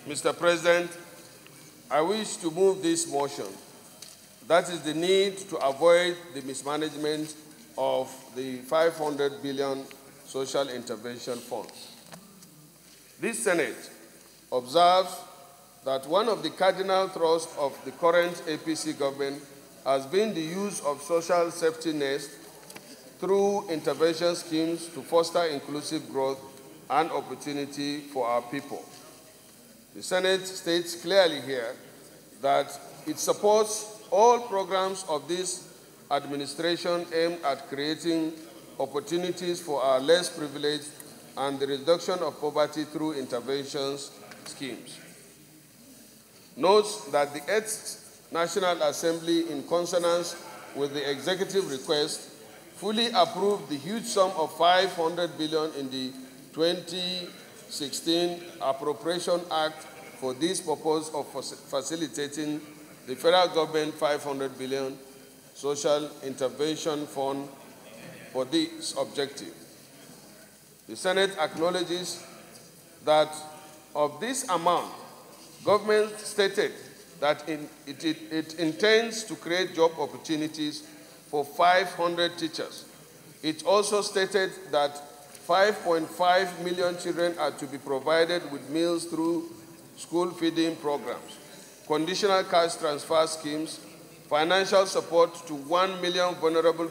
Mr. President, I wish to move this motion. That is the need to avoid the mismanagement of the 500 billion social intervention fund. This Senate observes that one of the cardinal thrusts of the current APC government has been the use of social safety nets through intervention schemes to foster inclusive growth and opportunity for our people. The Senate states clearly here that it supports all programs of this administration aimed at creating opportunities for our less privileged and the reduction of poverty through interventions schemes. Notes that the 8th National Assembly, in consonance with the executive request, fully approved the huge sum of 500 billion in the 2016 Appropriation Act for this purpose of facilitating the federal government 500 billion social intervention fund for this objective. The Senate acknowledges that of this amount, government stated that it intends to create job opportunities for 500 teachers. It also stated that 5.5 million children are to be provided with meals through school feeding programs, conditional cash transfer schemes, financial support to 1 million vulnerable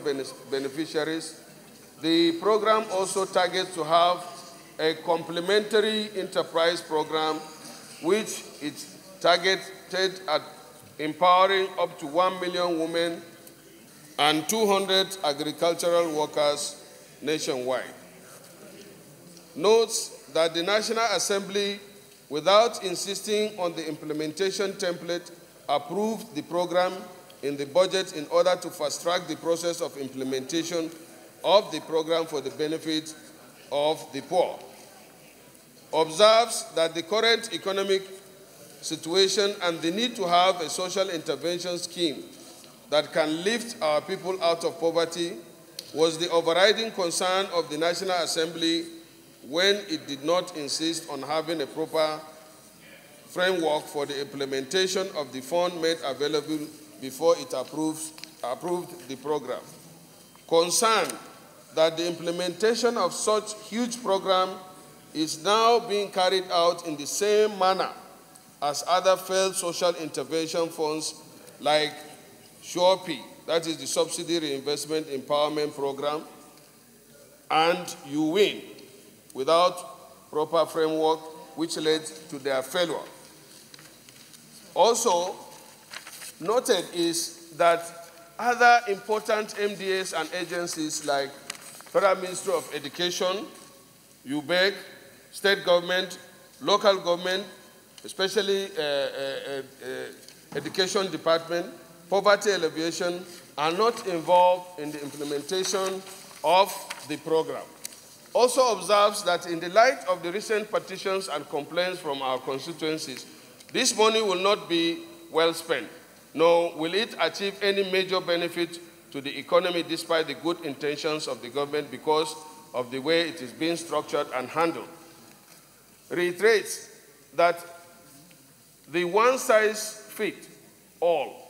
beneficiaries. The program also targets to have a complementary enterprise program which is targeted at empowering up to 1 million women and 200 agricultural workers nationwide. Notes that the National Assembly, without insisting on the implementation template, approved the program in the budget in order to fast-track the process of implementation of the program for the benefit of the poor. Observes that the current economic situation and the need to have a social intervention scheme that can lift our people out of poverty was the overriding concern of the National Assembly when it did not insist on having a proper framework for the implementation of the fund made available before it approved the program. Concerned that the implementation of such huge program is now being carried out in the same manner as other failed social intervention funds like SureP, that is the Subsidy Reinvestment Empowerment Program, and You Win, without proper framework, which led to their failure. Also noted is that other important MDAs and agencies like Federal Ministry of Education, UBEC, state government, local government, especially Education Department, Poverty Alleviation, are not involved in the implementation of the program. Also observes that in the light of the recent petitions and complaints from our constituencies, this money will not be well spent, nor will it achieve any major benefit to the economy despite the good intentions of the government because of the way it is being structured and handled. Reiterates that the one-size-fits-all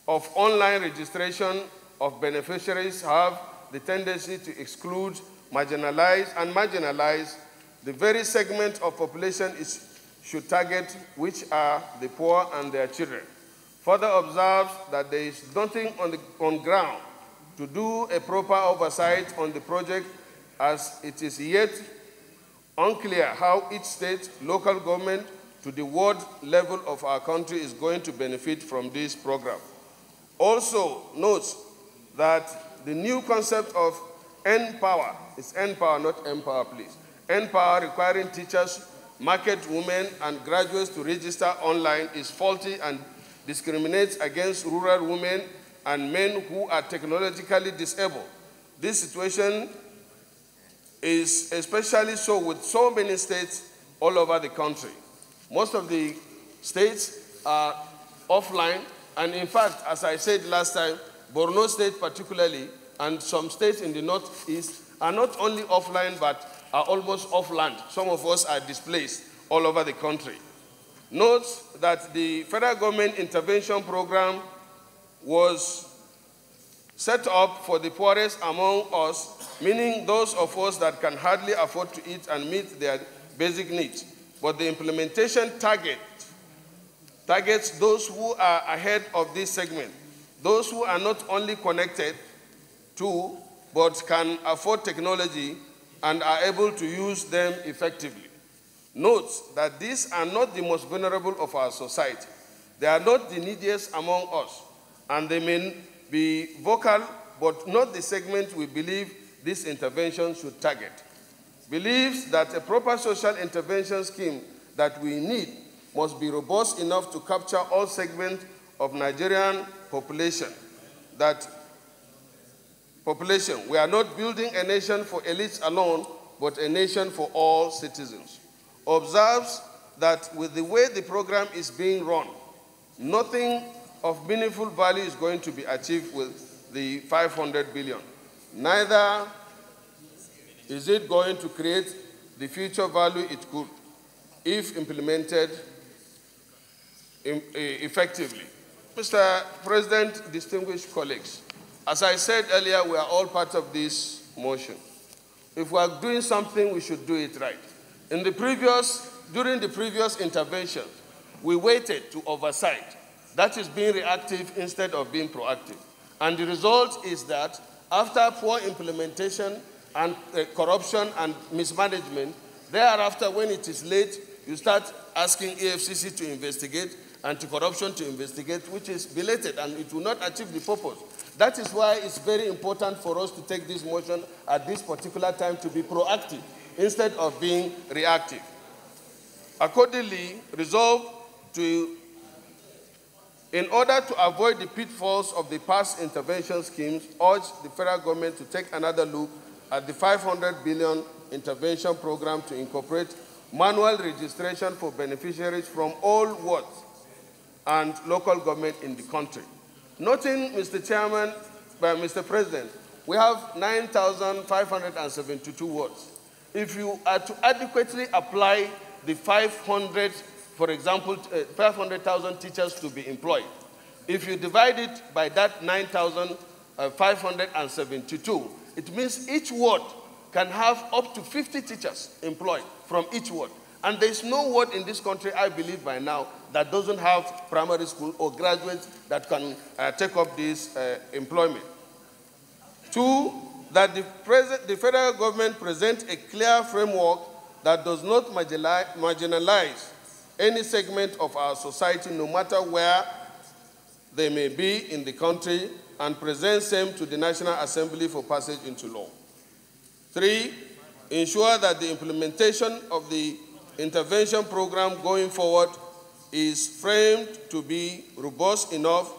of online registration of beneficiaries have the tendency to exclude, marginalize the very segment of population it should target, which are the poor and their children. Further observes that there is nothing on ground to do a proper oversight on the project, as it is yet unclear how each state, local government, to the world level of our country is going to benefit from this program. Also notes that the new concept of N-Power, it's N-Power, not Empower, please. N-Power requiring teachers, market women, and graduates to register online is faulty and discriminates against rural women and men who are technologically disabled. This situation is especially so with so many states all over the country. Most of the states are offline, and in fact, as I said last time, Borno State particularly, and some states in the northeast are not only offline, but are almost off land. Some of us are displaced all over the country. notes that the federal government intervention program was set up for the poorest among us, meaning those of us that can hardly afford to eat and meet their basic needs. But the implementation targets those who are ahead of this segment, those who are not only connected to, but can afford technology and are able to use them effectively. Note that these are not the most vulnerable of our society. They are not the neediest among us, and they may be vocal, but not the segment we believe this intervention should target. Believes that a proper social intervention scheme that we need must be robust enough to capture all segments of Nigerian population. We are not building a nation for elites alone, but a nation for all citizens. Observes that with the way the program is being run, nothing of meaningful value is going to be achieved with the 500 billion. Neither is it going to create the future value it could if implemented effectively. Mr. President, distinguished colleagues, as I said earlier, we are all part of this motion. If we are doing something, we should do it right. During the previous intervention, we waited to oversight. That is being reactive instead of being proactive. And the result is that after poor implementation and corruption and mismanagement, thereafter, when it is late, you start asking EFCC to investigate, anti-corruption to investigate, which is belated, and it will not achieve the purpose. That is why it's very important for us to take this motion at this particular time to be proactive instead of being reactive. Accordingly, resolve to, in order to avoid the pitfalls of the past intervention schemes, urge the federal government to take another look at the 500 billion intervention program to incorporate manual registration for beneficiaries from all wards and local government in the country. Noting, Mr. Chairman, Mr. President, we have 9,572 wards. If you are to adequately apply the 500, for example, 500,000 teachers to be employed, if you divide it by that 9,572, it means each ward can have up to 50 teachers employed from each ward. And there's no ward in this country, I believe by now, that doesn't have primary school or graduates that can take up this employment. Two, that the federal government present a clear framework that does not marginalize any segment of our society, no matter where they may be in the country, and presents them to the National Assembly for passage into law. Three, ensure that the implementation of the intervention program going forward is framed to be robust enough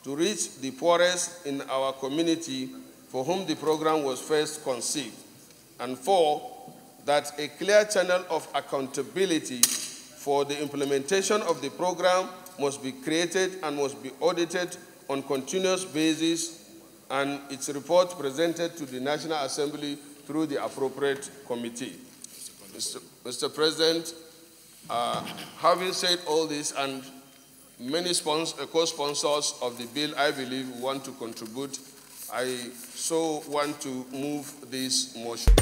to reach the poorest in our community for whom the program was first conceived. And four, that a clear channel of accountability for the implementation of the program must be created and must be audited on continuous basis, and its report presented to the National Assembly through the appropriate committee. Mr. President, having said all this, and many co-sponsors of the bill, I believe, want to contribute, I so want to move this motion.